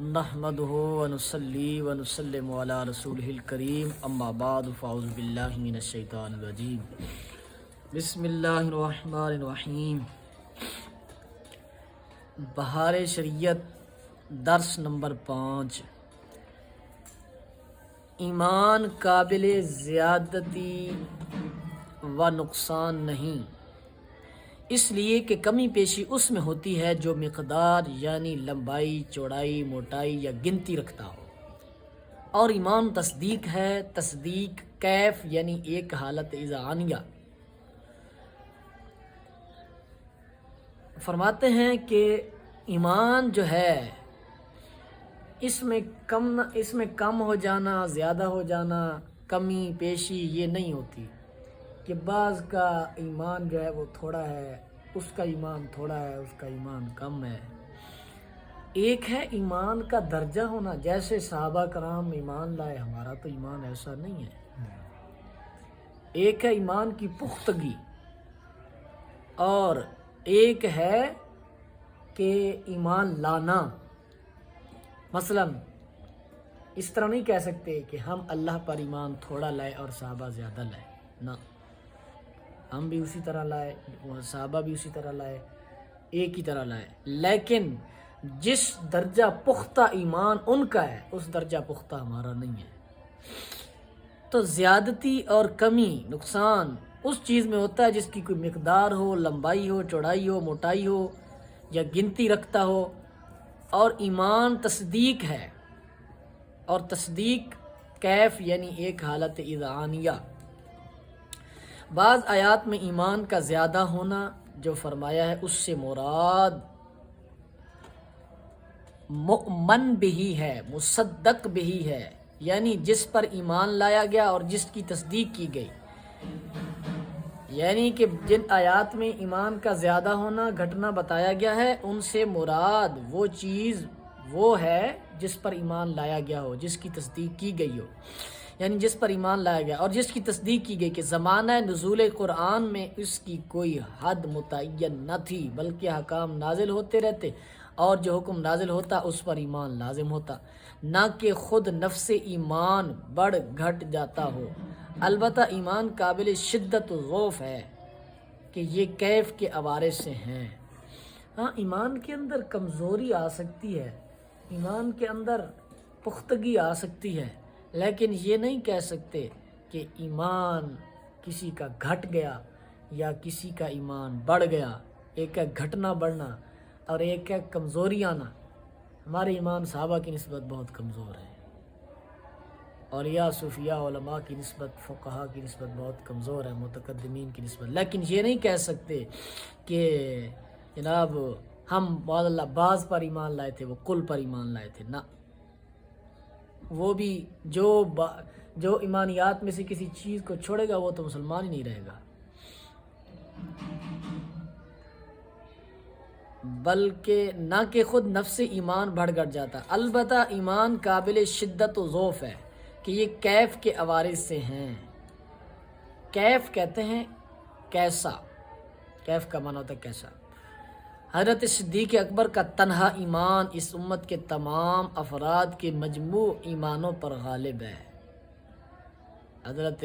نحمدہ ونصلی ونسلم علی رسولہ الکریم اما بعد فاعوذ باللہ من الشیطان الرجیم بسم اللہ الرحمن الرحیم۔ بہار شریعت درس نمبر 5۔ ایمان قابل زیادتی و نقصان نہیں، اس لیے کہ کمی پیشی اس میں ہوتی ہے جو مقدار یعنی لمبائی، چوڑائی، موٹائی یا گنتی رکھتا ہو، اور ایمان تصدیق ہے۔ تصدیق کیف یعنی ایک حالت اذعانیہ۔ فرماتے ہیں کہ ایمان جو ہے اس میں کم ہو جانا، زیادہ ہو جانا، کمی پیشی یہ نہیں ہوتی کہ بعض کا ایمان جو ہے وہ تھوڑا ہے، اس کا ایمان تھوڑا ہے، اس کا ایمان کم ہے۔ ایک ہے ایمان کا درجہ ہونا، جیسے صحابہ کرام ایمان لائے، ہمارا تو ایمان ایسا نہیں ہے۔ ایک ہے ایمان کی پختگی، اور ایک ہے کہ ایمان لانا۔ مثلا اس طرح نہیں کہہ سکتے کہ ہم اللہ پر ایمان تھوڑا لائے اور صحابہ زیادہ لائے، نہ، ہم بھی اسی طرح لائے، صحابہ بھی اسی طرح لائے، ایک ہی طرح لائے، لیکن جس درجہ پختہ ایمان ان کا ہے اس درجہ پختہ ہمارا نہیں ہے۔ تو زیادتی اور کمی، نقصان اس چیز میں ہوتا ہے جس کی کوئی مقدار ہو، لمبائی ہو، چوڑائی ہو، موٹائی ہو یا گنتی رکھتا ہو، اور ایمان تصدیق ہے، اور تصدیق کیف یعنی ایک حالت اذعانیہ۔ بعض آیات میں ایمان کا زیادہ ہونا جو فرمایا ہے اس سے مراد مؤمن بھی ہے، مصدق بھی ہے، یعنی جس پر ایمان لایا گیا اور جس کی تصدیق کی گئی۔ یعنی کہ جن آیات میں ایمان کا زیادہ ہونا گھٹنا بتایا گیا ہے، ان سے مراد وہ چیز وہ ہے جس پر ایمان لایا گیا ہو، جس کی تصدیق کی گئی ہو، یعنی جس پر ایمان لایا گیا اور جس کی تصدیق کی گئی کہ زمانہ نزول قرآن میں اس کی کوئی حد متعین نہ تھی، بلکہ احکام نازل ہوتے رہتے اور جو حکم نازل ہوتا اس پر ایمان لازم ہوتا، نہ کہ خود نفس ایمان بڑھ گھٹ جاتا ہو۔ البتہ ایمان قابل شدت و ضعف ہے کہ یہ کیف کے عوارض سے ہیں۔ ہاں، ایمان کے اندر کمزوری آ سکتی ہے، ایمان کے اندر پختگی آ سکتی ہے، لیکن یہ نہیں کہہ سکتے کہ ایمان کسی کا گھٹ گیا یا کسی کا ایمان بڑھ گیا۔ ایک ہے گھٹنا بڑھنا اور ایک ہے کمزوری آنا۔ ہمارے ایمان صحابہ کی نسبت بہت کمزور ہے، اور یا صوفیاء علماء کی نسبت، فقہاء کی نسبت بہت کمزور ہے، متقدمین کی نسبت۔ لیکن یہ نہیں کہہ سکتے کہ جناب ہم بعض پر ایمان لائے تھے، وہ کل پر ایمان لائے تھے، نہ، وہ بھی جو ایمانیات میں سے کسی چیز کو چھوڑے گا وہ تو مسلمان ہی نہیں رہے گا، بلکہ نہ کہ خود نفس ایمان بڑھ گھٹ جاتا۔ البتہ ایمان قابل شدت و ضعف ہے کہ یہ کیف کے عوارض سے ہیں۔ کیف کہتے ہیں کیسا، کیف کا معنی ہوتا ہے کیسا۔ حضرت صدیق اکبر کا تنہا ایمان اس امت کے تمام افراد کے مجموع ایمانوں پر غالب ہے۔ حضرت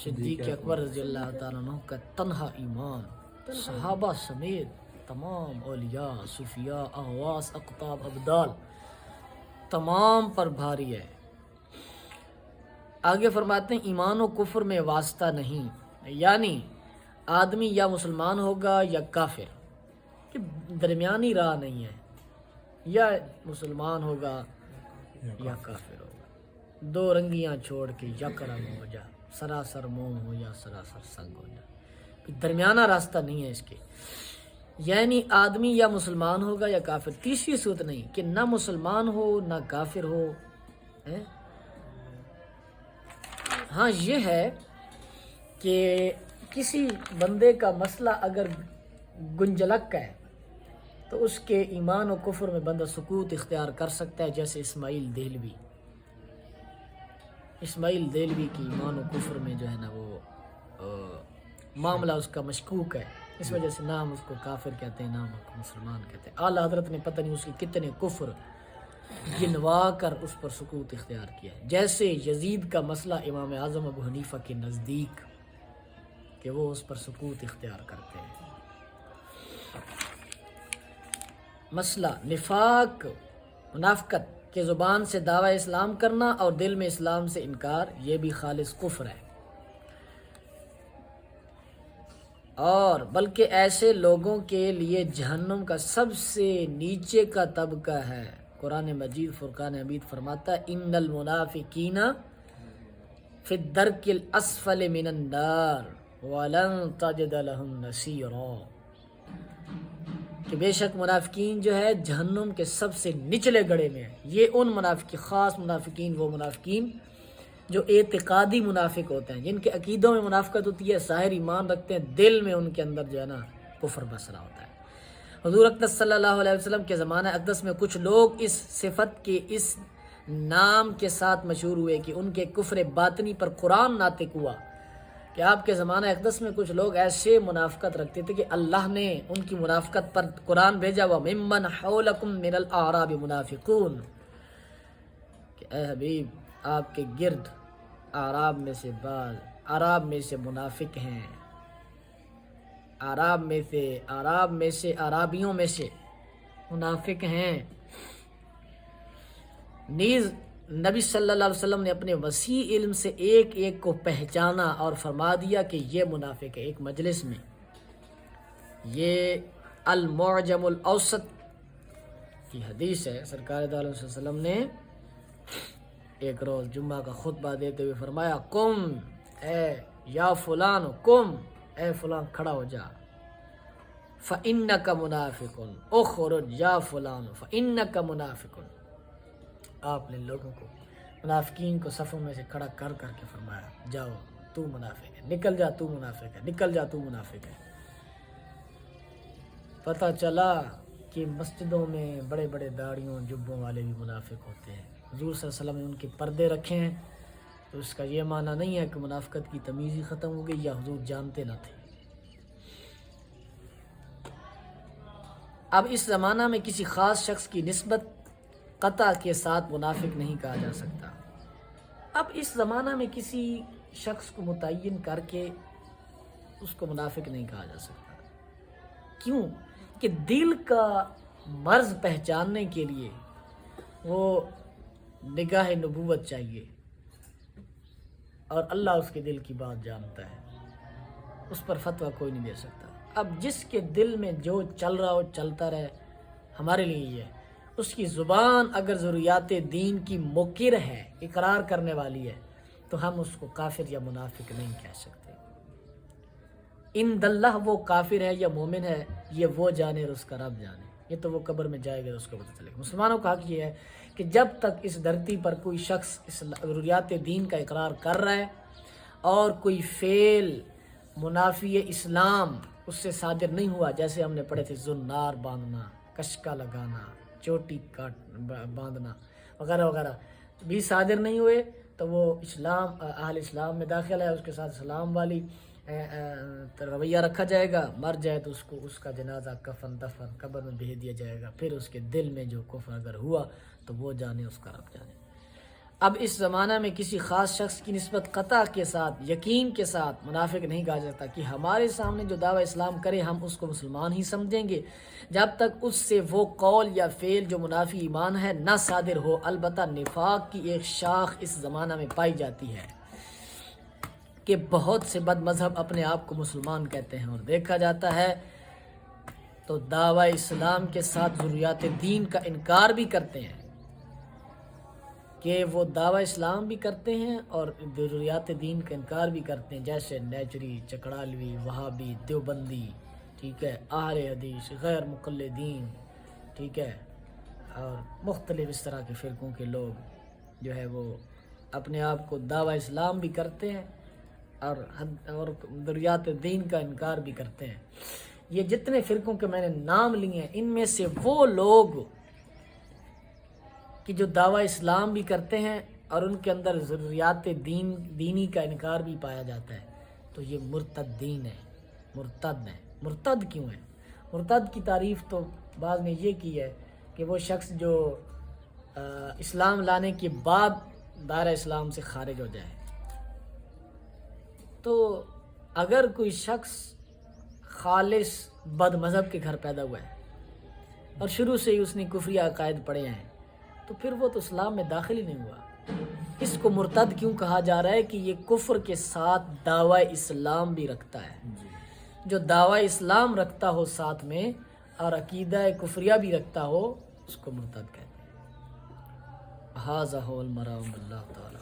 صدیق اکبر رضی اللہ تعالیٰ عنہ کا تنہا ایمان صحابہ سمیت تمام اولیاء، صوفیاء، اغواس، اقطاب، ابدال تمام پر بھاری ہے۔ آگے فرماتے ہیں ایمان و کفر میں واسطہ نہیں، یعنی آدمی یا مسلمان ہوگا یا کافر، کہ درمیانی راہ نہیں ہے، یا مسلمان ہوگا یا کافر ہوگا، دو رنگیاں چھوڑ کے یک رنگ ہو جا، سراسر موم ہو یا سراسر سنگ ہو جا، کہ درمیانہ راستہ نہیں ہے اس کے، یعنی آدمی یا مسلمان ہوگا یا کافر، تیسری صورت نہیں کہ نہ مسلمان ہو نہ کافر ہو۔ ہاں یہ ہے کہ کسی بندے کا مسئلہ اگر گنجلک ہے تو اس کے ایمان و کفر میں بندہ سکوت اختیار کر سکتا ہے، جیسے اسماعیل دہلوی کی ایمان و کفر میں جو ہے نا وہ معاملہ اس کا مشکوک ہے، اس وجہ سے نہ ہم اس کو کافر کہتے ہیں نہ ہم اس کو مسلمان کہتے ہیں۔ اعلیٰ حضرت نے پتہ نہیں اس کے کتنے کفر گنوا کر اس پر سکوت اختیار کیا ہے. جیسے یزید کا مسئلہ امام اعظم ابو حنیفہ کے نزدیک کہ وہ اس پر سکوت اختیار کرتے ہیں. مسئلہ نفاق، منافقت کہ زبان سے دعوی اسلام کرنا اور دل میں اسلام سے انکار، یہ بھی خالص کفر ہے. اور بلکہ ایسے لوگوں کے لیے جہنم کا سب سے نیچے کا طبقہ ہے. قرآن مجید فرقان حمید فرماتا ہے ان المنافقین فی الدرک الاسفل من النار ولن تجد لهم نصیرا، کہ بے شک منافقین جو ہے جہنم کے سب سے نچلے گڑھے میں ہیں. یہ ان خاص منافقین، وہ منافقین جو اعتقادی منافق ہوتے ہیں، جن کے عقیدوں میں منافقت ہوتی ہے، ظاہر ایمان رکھتے ہیں، دل میں ان کے اندر جو ہے نا کفر بس رہا ہوتا ہے. حضور اقدس صلی اللہ علیہ وسلم کے زمانہ اقدس میں کچھ لوگ اس صفت کے، اس نام کے ساتھ مشہور ہوئے کہ ان کے کفر باطنی پر قرآن ناطق ہوا. کہ آپ کے زمانہ اقدس میں کچھ لوگ ایسے منافقت رکھتے تھے کہ اللہ نے ان کی منافقت پر قرآن بھیجا ہوا ممن حولکم من الاعراب منافقون، کہ اے حبیب آپ کے گرد اعراب میں سے منافق ہیں، اعرابیوں میں سے منافق ہیں. نیز نبی صلی اللہ علیہ وسلم نے اپنے وسیع علم سے ایک ایک کو پہچانا اور فرما دیا کہ یہ منافق ہے. ایک مجلس میں یہ المعجم الاوسط کی حدیث ہے، سرکار دو علیہ وسلم نے ایک روز جمعہ کا خطبہ دیتے ہوئے فرمایا قم اے یا فلان، قم اے فلان کھڑا ہو جا، فإنک منافق، اخرج یا فلان فإنک منافق. آپ نے لوگوں کو، منافقین کو صفوں میں سے کھڑا کر کر کے فرمایا جاؤ تو منافق ہے، نکل جا تو منافق ہے، نکل جا تو منافق ہے. پتہ چلا کہ مسجدوں میں بڑے بڑے داڑھیوں جبوں والے بھی منافق ہوتے ہیں. حضور صلی اللہ علیہ وسلم نے ان کے پردے رکھے ہیں، تو اس کا یہ معنی نہیں ہے کہ منافقت کی تمیز ہی ختم ہو گئی یا حضور جانتے نہ تھے. اب اس زمانہ میں کسی خاص شخص کی نسبت قطع کے ساتھ منافق نہیں کہا جا سکتا. اب اس زمانہ میں کسی شخص کو متعین کر کے اس کو منافق نہیں کہا جا سکتا. کیوں؟ کہ دل کا مرض پہچاننے کے لیے وہ نگاہ نبوت چاہیے، اور اللہ اس کے دل کی بات جانتا ہے، اس پر فتویٰ کوئی نہیں دے سکتا. اب جس کے دل میں جو چل رہا ہو چلتا رہے، ہمارے لیے یہ ہے. اس کی زبان اگر ضروریات دین کی مقر ہے، اقرار کرنے والی ہے، تو ہم اس کو کافر یا منافق نہیں کہہ سکتے. ان اللہ وہ کافر ہے یا مومن ہے یہ وہ جانے اور اس کا رب جانے. یہ تو وہ قبر میں جائے گا اس کو پتہ چلے گا. مسلمانوں کا حق یہ ہے کہ جب تک اس دھرتی پر کوئی شخص اس ضروریات دین کا اقرار کر رہا ہے اور کوئی فعل منافی اسلام اس سے صادر نہیں ہوا، جیسے ہم نے پڑھے تھے زنار باندھنا، کشکا لگانا، چوٹی باندھنا وغیرہ وغیرہ بھی صادر نہیں ہوئے، تو وہ اہل اسلام میں داخل ہے. اس کے ساتھ اسلام والی رویہ رکھا جائے گا. مر جائے تو اس کا جنازہ کفن دفن قبر میں بھیج دیا جائے گا. پھر اس کے دل میں جو کفر اگر ہوا تو وہ جانے، اس کا رب جانے. اب اس زمانہ میں کسی خاص شخص کی نسبت قطع کے ساتھ، یقین کے ساتھ منافق نہیں کہا جاتا. کہ ہمارے سامنے جو دعویٰ اسلام کرے ہم اس کو مسلمان ہی سمجھیں گے جب تک اس سے وہ قول یا فعل جو منافی ایمان ہے نہ صادر ہو. البتہ نفاق کی ایک شاخ اس زمانہ میں پائی جاتی ہے کہ بہت سے بد مذہب اپنے آپ کو مسلمان کہتے ہیں، اور دیکھا جاتا ہے تو دعویٰ اسلام کے ساتھ ضروریات دین کا انکار بھی کرتے ہیں. کہ وہ دعویٰ اسلام بھی کرتے ہیں اور ضروریات دین کا انکار بھی کرتے ہیں، جیسے نیچری، چکڑالوی، وہابی، دیوبندی، ٹھیک ہے، اہل حدیث، غیر مقلدین، ٹھیک ہے، اور مختلف اس طرح کے فرقوں کے لوگ جو ہے وہ اپنے آپ کو دعویٰ اسلام بھی کرتے ہیں اور ضروریات دین کا انکار بھی کرتے ہیں. یہ جتنے فرقوں کے میں نے نام لیے ہیں، ان میں سے وہ لوگ کہ جو دعویٰ اسلام بھی کرتے ہیں اور ان کے اندر ضروریات دینی کا انکار بھی پایا جاتا ہے، تو یہ مرتد دین ہے، مرتد ہے. مرتد کیوں ہے؟ مرتد کی تعریف تو بعض نے یہ کی ہے کہ وہ شخص جو اسلام لانے کے بعد دائرہ اسلام سے خارج ہو جائے. تو اگر کوئی شخص خالص بد مذہب کے گھر پیدا ہوا ہے اور شروع سے ہی اس نے کفری عقائد پڑھے ہیں تو پھر وہ تو اسلام میں داخل ہی نہیں ہوا. اس کو مرتد کیوں کہا جا رہا ہے کہ یہ کفر کے ساتھ دعوی اسلام بھی رکھتا ہے. جو دعوی اسلام رکھتا ہو ساتھ میں اور عقیدہ کفریہ بھی رکھتا ہو اس کو مرتد کہتے ہیں. ھذا ھو المرام اللہ تعالی.